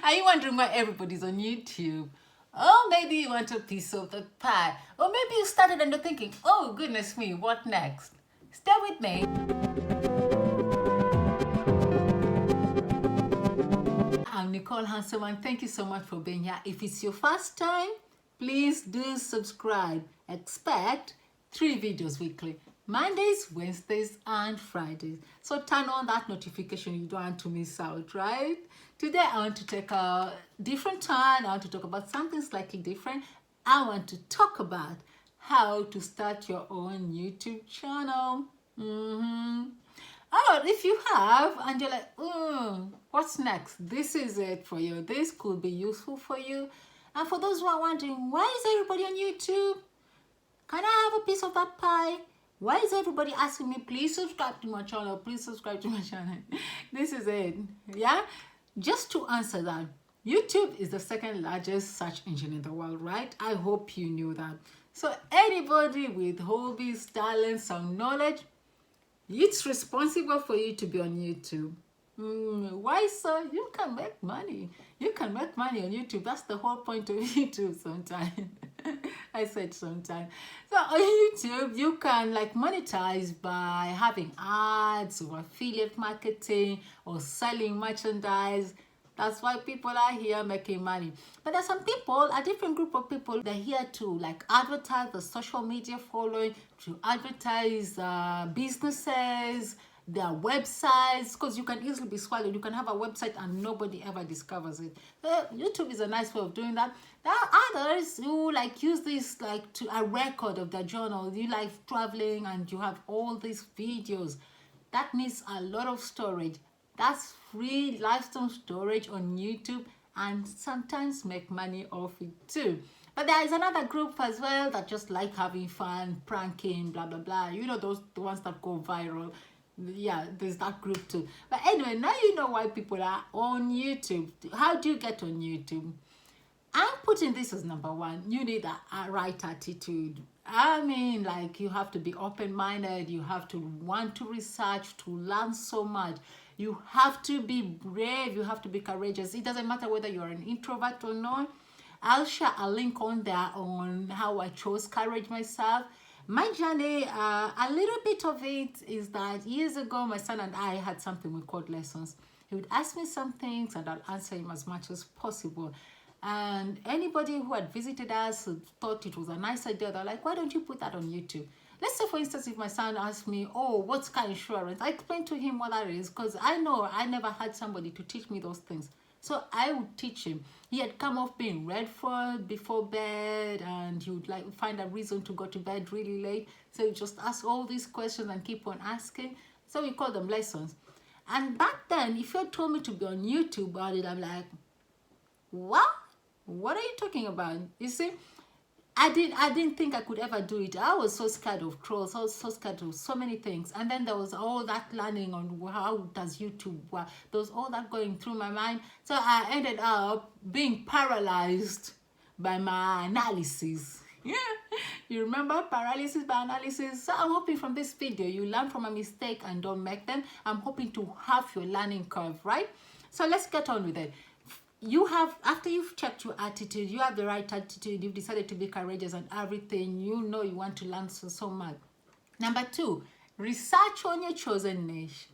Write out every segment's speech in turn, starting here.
Are you wondering why everybody's on YouTube? Oh, maybe you want a piece of the pie. Or maybe you started and you're thinking, oh, goodness me, what next? Stay with me. I'm Nicole Handsome, and thank you so much for being here. If it's your first time, please do subscribe. Expect 3 videos weekly. Mondays, Wednesdays, and Fridays. So turn on that notification, you don't want to miss out, right? Today I want to take a different turn. I want to talk about something slightly different. I want to talk about how to start your own YouTube channel. Oh, if you have and you're like, what's next? This is it for you. This could be useful for you. And for those who are wondering, why is everybody on YouTube? Can I have a piece of that pie? Why is everybody asking me, please subscribe to my channel, please subscribe to my channel? This is it, yeah? Just to answer that, YouTube is the second largest search engine in the world, right? I hope you knew that. So anybody with hobbies, talents, and knowledge, it's responsible for you to be on YouTube. Why so? You can make money. You can make money on YouTube. That's the whole point of YouTube sometimes. I said sometimes. So on YouTube, you can like monetize by having ads or affiliate marketing or selling merchandise. That's why people are here making money. But there's some people, a different group of people, they're here to like advertise the social media following, to advertise businesses, their websites, because you can easily be swallowed. You can have a website and nobody ever discovers it. YouTube is a nice way of doing that. There are others who like use this like to a record of their journal. You like traveling and you have all these videos. That needs a lot of storage. That's free lifetime storage on YouTube, and sometimes make money off it too. But there is another group as well that just like having fun, pranking, blah blah blah. You know, those the ones that go viral. Yeah, there's that group too. But anyway, now you know why people are on YouTube. How do you get on YouTube? I'm putting this as number one. You need a right attitude. I mean, like, you have to be open-minded. You have to want to research, to learn so much. You have to be brave. You have to be courageous. It doesn't matter whether you're an introvert or not. I'll share a link on there on how I chose courage myself. My journey, a little bit of it is that years ago, my son and I had something we called lessons. He would ask me some things and I'll answer him as much as possible. And anybody who had visited us who thought it was a nice idea, they're like, why don't you put that on YouTube? Let's say, for instance, if my son asked me, oh, what's car insurance? I explained to him what that is, because I know I never had somebody to teach me those things. So I would teach him. He had come off being read for before bed, and he would like find a reason to go to bed really late. So he just ask all these questions and keep on asking. So we call them lessons. And back then, if you had told me to be on YouTube about it, I'm like, what? What are you talking about? You see, I didn't think I could ever do it. I was so scared of trolls. I was so scared of so many things. And then there was all that learning on how does YouTube work. There was all that going through my mind. So I ended up being paralyzed by my analysis. Yeah, you remember paralysis by analysis? So I'm hoping from this video you learn from a mistake and don't make them. I'm hoping to have your learning curve, right? So let's get on with it. You have, after you've checked your attitude, you have the right attitude, you've decided to be courageous and everything, you know you want to learn so much. Number 2, research on your chosen niche.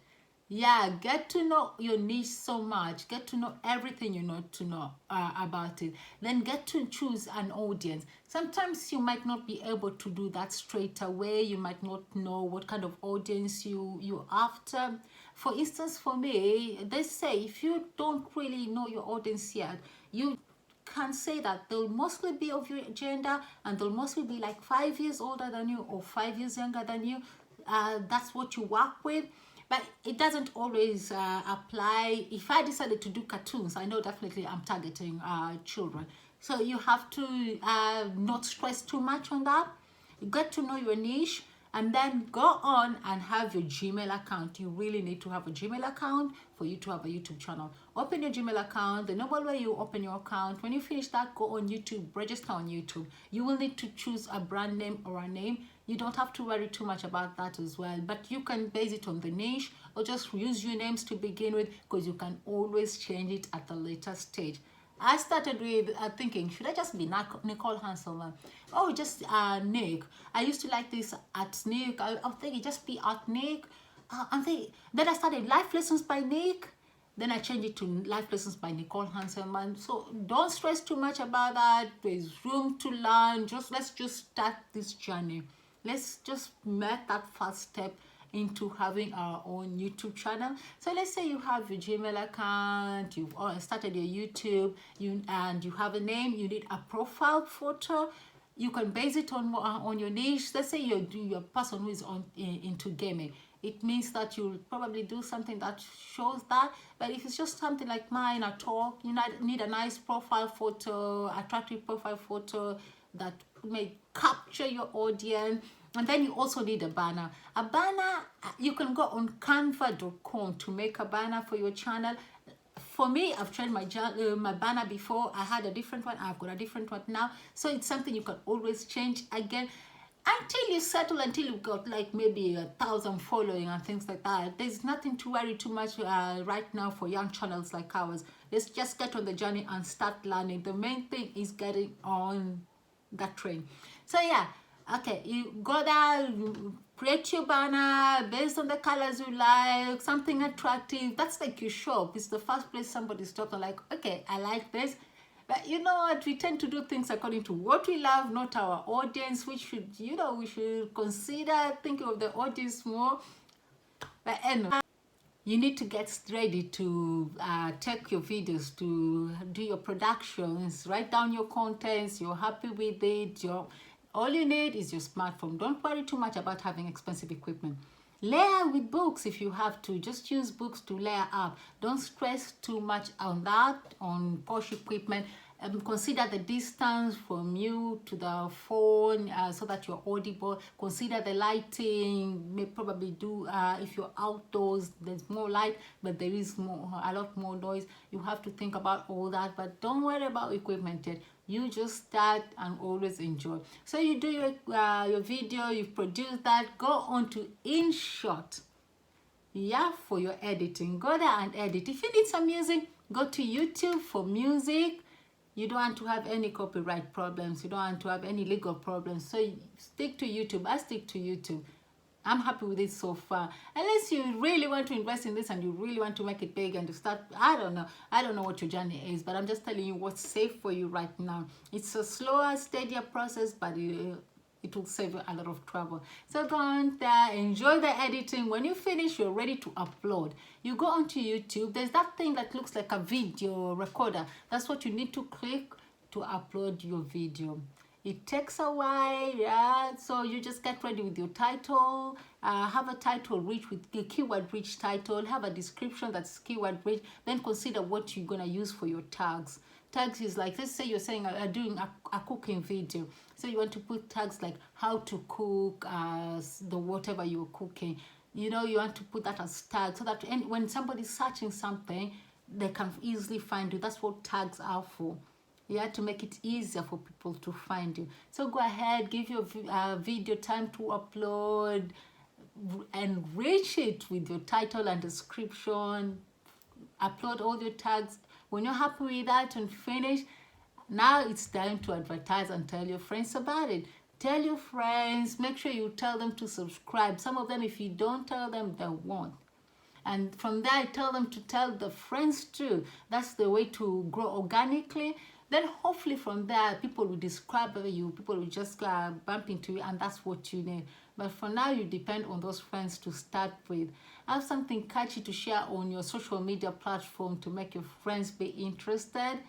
Yeah, get to know your niche so much. Get to know everything you know to know about it. Then get to choose an audience. Sometimes you might not be able to do that straight away. You might not know what kind of audience you're after. For instance, for me, they say if you don't really know your audience yet, you can say that they'll mostly be of your gender and they'll mostly be like 5 years older than you or 5 years younger than you. That's what you work with. But it doesn't always apply. If I decided to do cartoons, I know definitely I'm targeting children. So you have to not stress too much on that. You get to know your niche and then go on and have your Gmail account. You really need to have a Gmail account for you to have a YouTube channel. Open your Gmail account. The normal way you open your account, when you finish that, go on YouTube, register on YouTube. You will need to choose a brand name or a name. You don't have to worry too much about that as well, but you can base it on the niche or just use your names to begin with, because you can always change it at a later stage. I started with thinking, should I just be Nicole Hanselman? Oh, just Nick. I used to like this at Nick. I was thinking just be at Nick. Then I started Life Lessons by Nick. Then I changed it to Life Lessons by Nicole Hanselman. So don't stress too much about that. There's room to learn. Let's just start this journey. Let's just make that first step into having our own YouTube channel. So let's say you have your Gmail account, you've started your YouTube, and you have a name, you need a profile photo. You can base it on your niche. Let's say you're a person who is into gaming. It means that you'll probably do something that shows that. But if it's just something like mine, a talk, you need a nice profile photo, attractive profile photo that may capture your audience. And then you also need a banner. A banner, you can go on canva.com to make a banner for your channel. For me, I've tried my banner before. I had a different one. I've got a different one now. So it's something you can always change again until you settle, until you've got like maybe 1,000 following and things like that. There's nothing to worry too much right now for young channels like ours. Let's just get on the journey and start learning. The main thing is getting on that train. So yeah. Okay, you go there, you create your banner based on the colors you like, something attractive. That's like your shop. It's the first place somebody stops and like, okay, I like this. But you know what? We tend to do things according to what we love, not our audience. We should consider thinking of the audience more. But anyway, you need to get ready to take your videos, to do your productions, write down your contents. You're happy with it. All you need is your smartphone. Don't worry too much about having expensive equipment. Layer with books if you have to. Just use books to layer up. Don't stress too much on that, on posh equipment. Consider the distance from you to the phone so that you're audible. Consider the lighting. May probably do if you're outdoors, there's more light, but there is a lot more noise. You have to think about all that, but don't worry about equipment yet. You just start and always enjoy. So you do your video, you produce that, go on to InShot, yeah, for your editing. Go there and edit. If you need some music, go to YouTube for music. You don't want to have any copyright problems. You don't want to have any legal problems. So stick to YouTube. I stick to YouTube. I'm happy with it so far. Unless you really want to invest in this and you really want to make it big and to start, I don't know what your journey is, but I'm just telling you what's safe for you right now. It's a slower, steadier process, but it will save you a lot of trouble. So go on there, enjoy the editing. When you finish, you're ready to upload. You go onto YouTube. There's that thing that looks like a video recorder. That's what you need to click to upload your video. It takes a while, yeah. So you just get ready with your title. Have a title rich with the keyword rich title. Have a description that's keyword rich. Then consider what you're gonna use for your tags. Tags is like, let's say you're saying doing a cooking video. So you want to put tags like how to cook, the whatever you're cooking. You want to put that as tags so that when somebody's searching something, they can easily find you. That's what tags are for. You have to make it easier for people to find you. So go ahead, give your video time to upload, enrich it with your title and description. Upload all your tags. When you're happy with that and finish, now it's time to advertise and tell your friends about it. Tell your friends, make sure you tell them to subscribe. Some of them, if you don't tell them, they won't. And from there, I tell them to tell the friends too. That's the way to grow organically. Then hopefully from there, people will discover you. People will just bump into you, and that's what you need. But for now, you depend on those friends to start with. Have something catchy to share on your social media platform to make your friends be interested.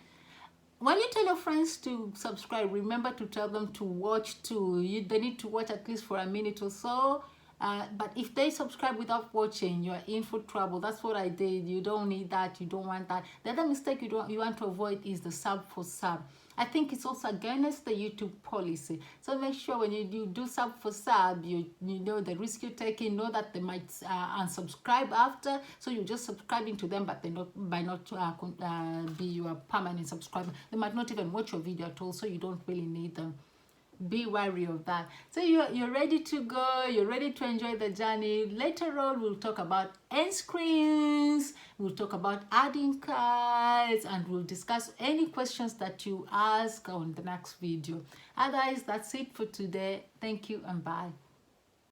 When you tell your friends to subscribe, remember to tell them to watch too. They need to watch at least for a minute or so. But if they subscribe without watching, you're in for trouble. That's what I did. You don't need that. You don't want that. The other mistake you want to avoid is the sub for sub. I think it's also against the YouTube policy. So make sure when you do sub for sub, you know the risk you're taking. Know that they might unsubscribe after. So you're just subscribing to them, but they might not be your permanent subscriber. They might not even watch your video at all. So you don't really need them. be wary of that. So you're ready to go, you're ready to enjoy the journey. Later on, we'll talk about end screens, we'll talk about adding cards, and we'll discuss any questions that you ask on the next video. Otherwise, that's it for today. Thank you and bye.